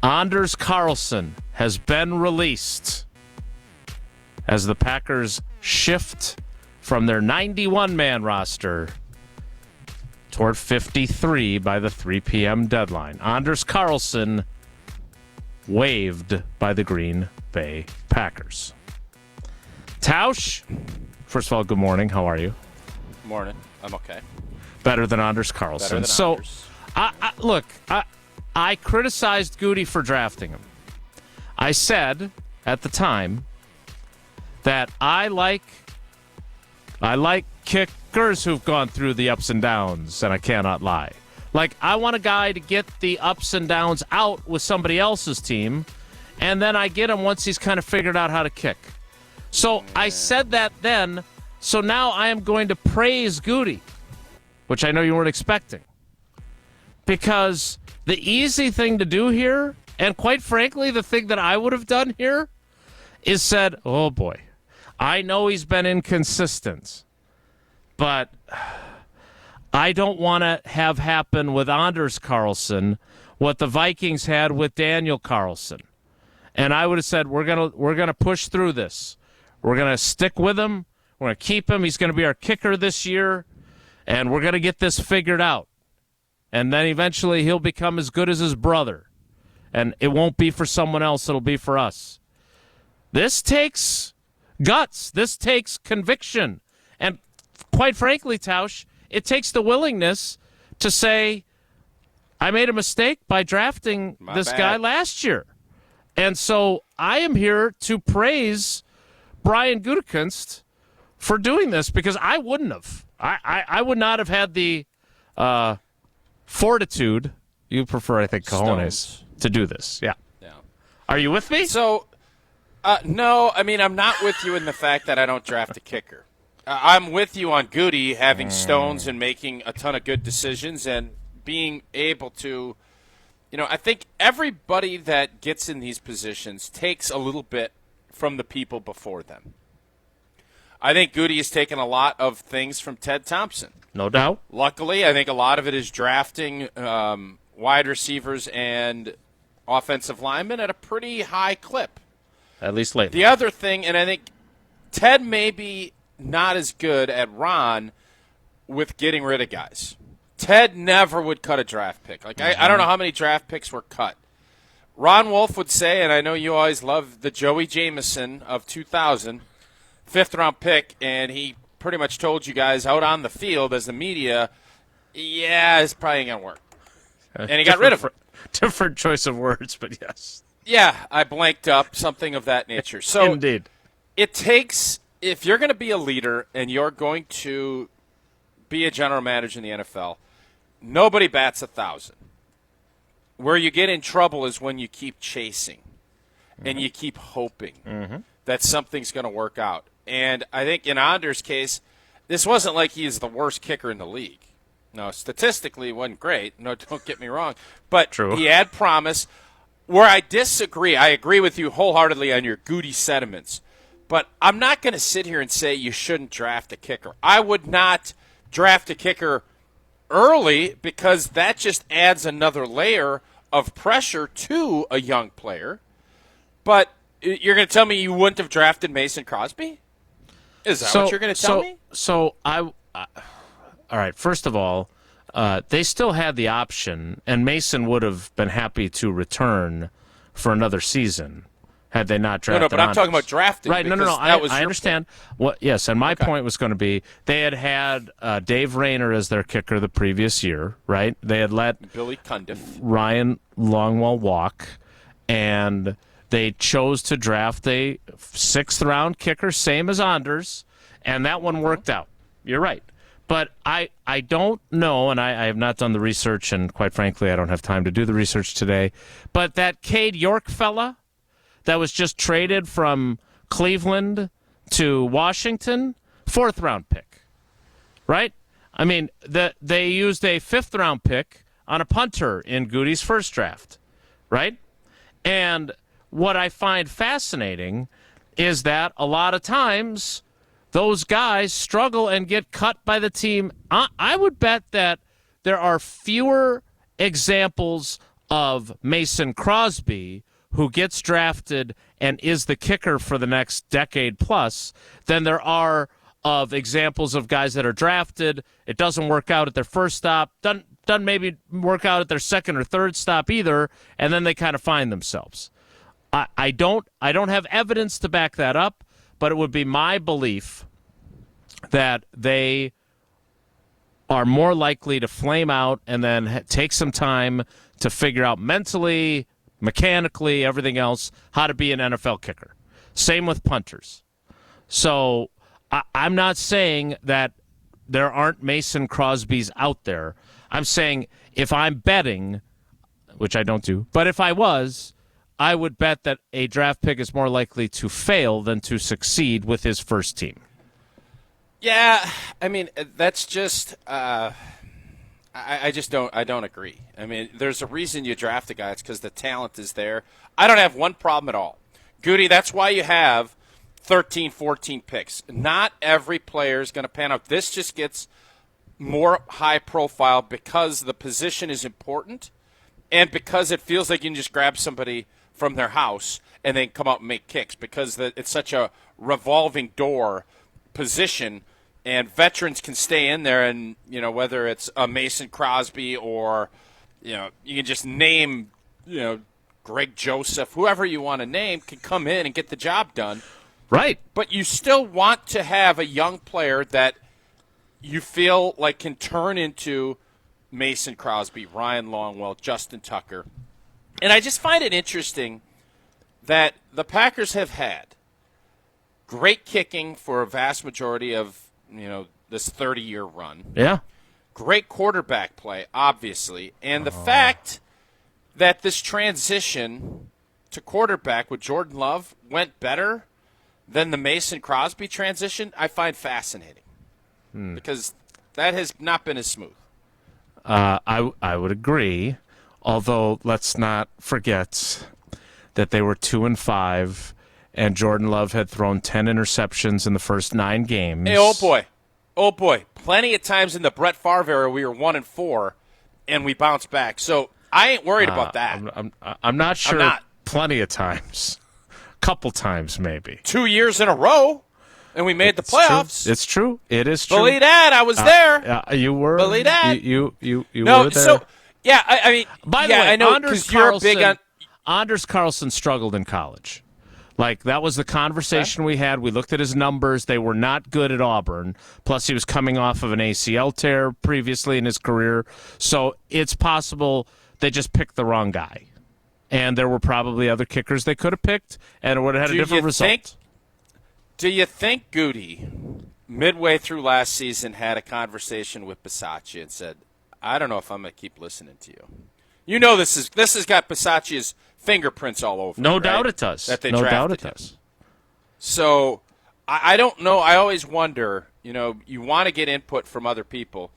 Anders Carlson has been released as the Packers shift from their 91-man roster toward 53 by the 3 p.m. deadline. Anders Carlson waived by the Green Bay Packers. Tausch, first of all, good morning. How are you? Morning. I'm okay. Better than Anders Carlson. Better than Anders. Look, I criticized Goody for drafting him. I said at the time that I like kickers who've gone through the ups and downs, and I cannot lie. Like, I want a guy to get the ups and downs out with somebody else's team, and then I get him once he's kind of figured out how to kick. So I said that then, so now I am going to praise Goody, which I know you weren't expecting. Because the easy thing to do here, and quite frankly, the thing that I would have done here, is said, oh boy, I know he's been inconsistent, but I don't want to have happen with Anders Carlson what the Vikings had with Daniel Carlson. And I would have said, we're gonna push through this. We're going to stick with him. We're going to keep him. He's going to be our kicker this year, and we're going to get this figured out. And then eventually he'll become as good as his brother. And it won't be for someone else. It'll be for us. This takes guts. This takes conviction. And quite frankly, Tausch, it takes the willingness to say, I made a mistake by drafting this guy last year. And so I am here to praise Brian Gutekunst for doing this, because I wouldn't have. I would not have had the fortitude, you prefer, I think, cojones, to do this. Yeah. Are you with me? So, no, I mean, I'm not with you in the fact that I don't draft a kicker. I'm with you on Goody having stones and making a ton of good decisions and being able to, I think everybody that gets in these positions takes a little bit from the people before them. I think Goody has taken a lot of things from Ted Thompson. No doubt. Luckily, I think a lot of it is drafting wide receivers and offensive linemen at a pretty high clip. At least lately. The other thing, and I think Ted may be not as good at Ron with getting rid of guys. Ted never would cut a draft pick. Like I don't know how many draft picks were cut. Ron Wolf would say, and I know you always love the Joey Jamison of 2000, fifth-round pick, and he pretty much told you guys out on the field as the media, yeah, it's probably ain't going to work. And he got rid of him. Different choice of words, but yes. Yeah, I blanked up, something of that nature. So indeed. It takes, if you're going to be a leader and you're going to be a general manager in the NFL, nobody bats 1,000. Where you get in trouble is when you keep chasing and you keep hoping that something's going to work out. And I think in Anders' case, this wasn't like he is the worst kicker in the league. No, statistically, he wasn't great. No, don't get me wrong. But True. He had promise. Where I disagree, I agree with you wholeheartedly on your Goody sentiments. But I'm not going to sit here and say you shouldn't draft a kicker. I would not draft a kicker early because that just adds another layer of pressure to a young player. But you're going to tell me you wouldn't have drafted Mason Crosby? Is that what you're going to tell me? All right, first of all, they still had the option, and Mason would have been happy to return for another season had they not drafted. No, but I'm talking about drafting. Right, no. I understand. Yes, and my point was going to be they had Dave Rayner as their kicker the previous year, right? They had let Billy Cundiff, Ryan Longwell walk, and they chose to draft a sixth-round kicker, same as Anders, and that one worked out. You're right. But I don't know, and I have not done the research, and quite frankly, I don't have time to do the research today, but that Cade York fella that was just traded from Cleveland to Washington, fourth-round pick, right? I mean, they used a fifth-round pick on a punter in Goody's first draft, right? And what I find fascinating is that a lot of times those guys struggle and get cut by the team. I would bet that there are fewer examples of Mason Crosby, who gets drafted and is the kicker for the next decade plus, than there are of examples of guys that are drafted. It doesn't work out at their first stop, doesn't maybe work out at their second or third stop either, and then they kind of find themselves. I don't have evidence to back that up, but it would be my belief that they are more likely to flame out and then take some time to figure out mentally, mechanically, everything else, how to be an NFL kicker. Same with punters. So I'm not saying that there aren't Mason Crosbys out there. I'm saying if I'm betting, which I don't do, but if I was, I would bet that a draft pick is more likely to fail than to succeed with his first team. Yeah, I mean, that's just I don't agree. I mean, there's a reason you draft a guy. It's because the talent is there. I don't have one problem at all. Goody, that's why you have 13, 14 picks. Not every player is going to pan out. This just gets more high profile because the position is important and because it feels like you can just grab somebody from their house and then come out and make kicks because it's such a revolving door position, and veterans can stay in there, and whether it's a Mason Crosby or you can just name Greg Joseph, whoever you want to name can come in and get the job done. Right. But you still want to have a young player that you feel like can turn into Mason Crosby, Ryan Longwell, Justin Tucker. And I just find it interesting that the Packers have had great kicking for a vast majority of, this 30-year run. Yeah. Great quarterback play, obviously. And the fact that this transition to quarterback with Jordan Love went better than the Mason Crosby transition, I find fascinating. Because that has not been as smooth. I would agree, although let's not forget that they were 2-5, and Jordan Love had thrown 10 interceptions in the first 9 games. Hey, oh boy, plenty of times in the Brett Favre era we were 1-4, and we bounced back. So I ain't worried about that. I'm not sure. I'm not. Plenty of times, couple times maybe. 2 years in a row. And we made the playoffs. True. It's true. It is true. Believe that. I was there. You were. Believe that. You no, were there. So, yeah, I mean, by the way, I know because you're big on. Anders Carlson struggled in college. Like, that was the conversation we had. We looked at his numbers. They were not good at Auburn. Plus, he was coming off of an ACL tear previously in his career. So it's possible they just picked the wrong guy. And there were probably other kickers they could have picked, and it would have had a different result. Do you think Goody, midway through last season, had a conversation with Bisaccia and said, I don't know if I'm going to keep listening to you? This has got Bisaccia's fingerprints all over it. No right? doubt it does. That they no doubt it him. does. So I don't know. I always wonder, you want to get input from other people.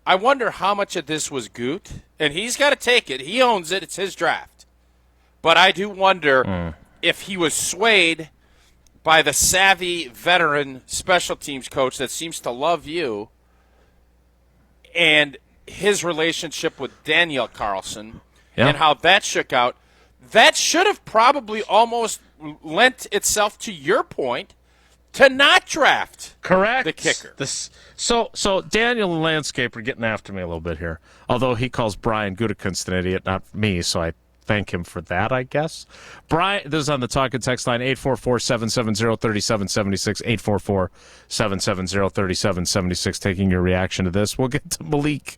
I wonder how much of this was Goot, and he's got to take it. He owns it. It's his draft. But I do wonder if he was swayed by the savvy veteran special teams coach that seems to love you and his relationship with Daniel Carlson and how that shook out. That should have probably almost lent itself to your point to not draft the kicker. So Daniel the landscaper getting after me a little bit here, although he calls Brian Gutekunst an idiot, not me, so I thank him for that, I guess. Brian, this is on the talk and text line, 844-770-3776, 844-770-3776, taking your reaction to this. We'll get to Malik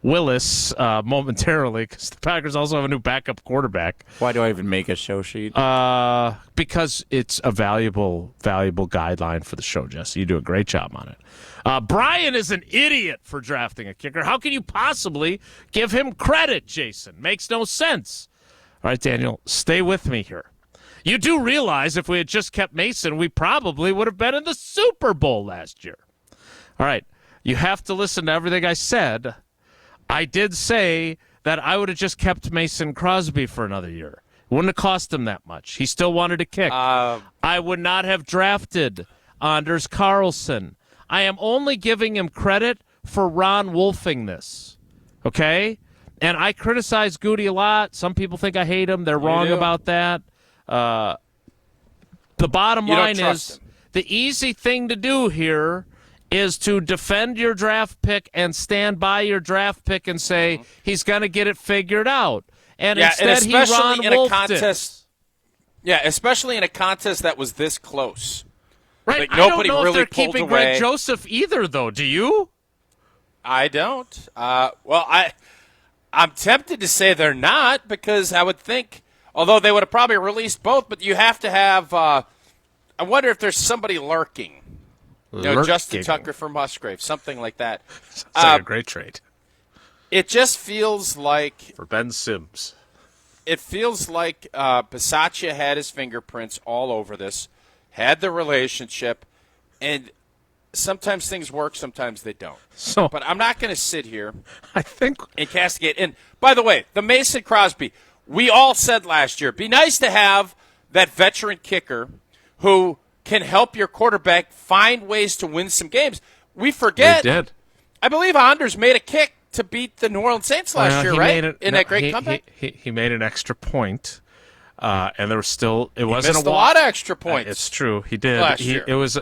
Willis momentarily because the Packers also have a new backup quarterback. Why do I even make a show sheet? Because it's a valuable guideline for the show, Jesse. You do a great job on it. Brian is an idiot for drafting a kicker. How can you possibly give him credit, Jason? Makes no sense. All right, Daniel, stay with me here. You do realize if we had just kept Mason, we probably would have been in the Super Bowl last year. All right, you have to listen to everything I said. I did say that I would have just kept Mason Crosby for another year. It wouldn't have cost him that much. He still wanted to kick. I would not have drafted Anders Carlson. I am only giving him credit for Ron Wolfing this, okay? And I criticize Goody a lot. Some people think I hate him. They're wrong about that. The bottom line is the easy thing to do here is to defend your draft pick and stand by your draft pick and say he's going to get it figured out. And instead he Ron Wolfed it. Yeah, especially in a contest that was this close. Right. Like, I nobody don't know really if they're keeping Greg Joseph either, though. Do you? I don't. I'm tempted to say they're not because I would think, although they would have probably released both, but you have to have I wonder if there's somebody lurking. Justin Tucker for Musgrave, something like that. Sounds like a great trade. It just feels like for Ben Sims. It feels like Bisaccia had his fingerprints all over this, had the relationship, and sometimes things work, sometimes they don't. But I'm not going to sit here and castigate. And by the way, the Mason Crosby, we all said last year, be nice to have that veteran kicker who can help your quarterback find ways to win some games. We forget. He did. I believe Anders made a kick to beat the New Orleans Saints last year, right? That great comeback? He made an extra point, and there was still – it wasn't missed a lot of extra points. It's true. He did. Last year. It was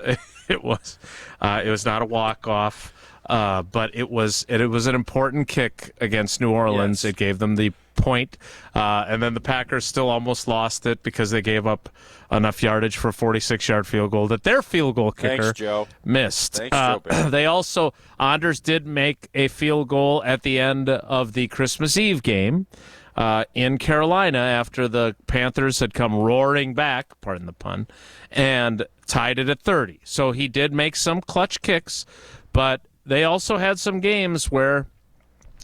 not a walk-off, but it was an important kick against New Orleans. Yes. It gave them the point, and then the Packers still almost lost it because they gave up enough yardage for a 46-yard field goal that their field goal kicker missed. Thanks, Joe. They also, Anders did make a field goal at the end of the Christmas Eve game in Carolina after the Panthers had come roaring back, pardon the pun, and tied it at 30. So he did make some clutch kicks, but they also had some games where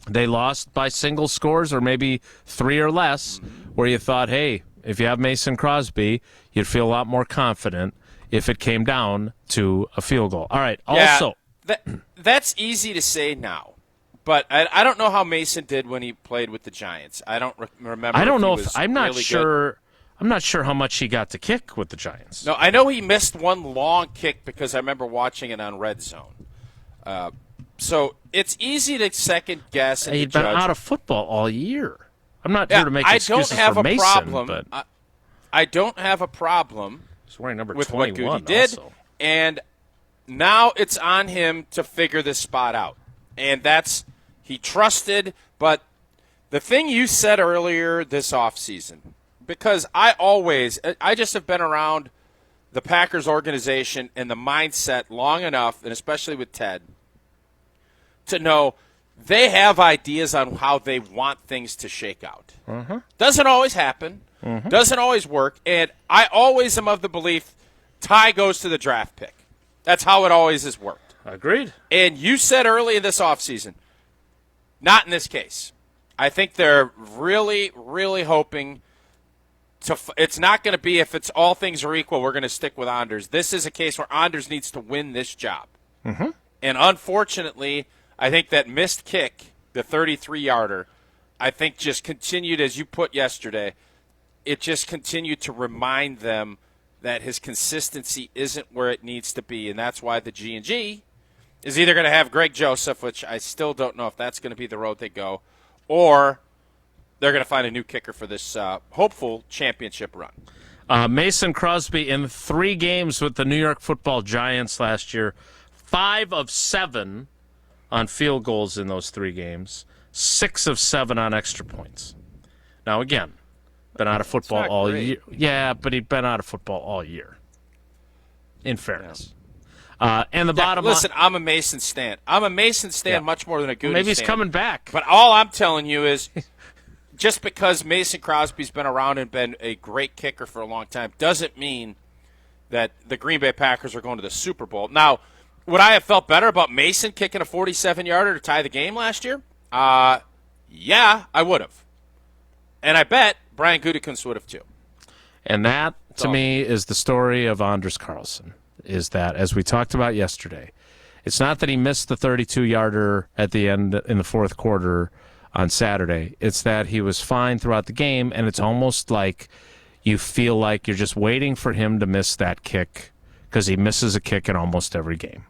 they lost by single scores or maybe 3 or less, where you thought, hey, if you have Mason Crosby, you'd feel a lot more confident if it came down to a field goal. All right, also. That's easy to say now, but I don't know how Mason did when he played with the Giants. I don't remember. I don't know if I'm not really sure. Good. I'm not sure how much he got to kick with the Giants. No, I know he missed one long kick because I remember watching it on Red Zone. So it's easy to second guess. He'd been out of football all year. I'm not here to make excuses for Mason, but I don't have a problem he's wearing number with 21 what Goody did, also. And now it's on him to figure this spot out. And that's he trusted, but the thing you said earlier this offseason, because I just have been around the Packers organization and the mindset long enough, and especially with Ted, to know they have ideas on how they want things to shake out. Doesn't always happen. Doesn't always work. And I always am of the belief tie goes to the draft pick. That's how it always has worked. Agreed. And you said early in this offseason, not in this case. I think they're really, really hoping it's not going to be if it's all things are equal, we're going to stick with Anders. This is a case where Anders needs to win this job. And unfortunately, I think that missed kick, the 33-yarder, I think just continued, as you put yesterday, it just continued to remind them that his consistency isn't where it needs to be, and that's why the G&G is either going to have Greg Joseph, which I still don't know if that's going to be the road they go, or they're going to find a new kicker for this hopeful championship run. Mason Crosby in 3 games with the New York Football Giants last year, 5 of 7 on field goals in those 3 games, 6 of 7 on extra points. Now, again, been out of football all year. Yeah, but he'd been out of football all year, in fairness. And the bottom line. Listen, I'm a Mason stan. I'm a Mason stan much more than a Goody maybe stan. He's coming back. But all I'm telling you is just because Mason Crosby's been around and been a great kicker for a long time doesn't mean that the Green Bay Packers are going to the Super Bowl. Now, would I have felt better about Mason kicking a 47-yarder to tie the game last year? Yeah, I would have. And I bet Brian Gutekunst would have too. And that, to me, is the story of Anders Carlson, is that, as we talked about yesterday, it's not that he missed the 32-yarder at the end in the fourth quarter on Saturday. It's that he was fine throughout the game, and it's almost like you feel like you're just waiting for him to miss that kick because he misses a kick in almost every game.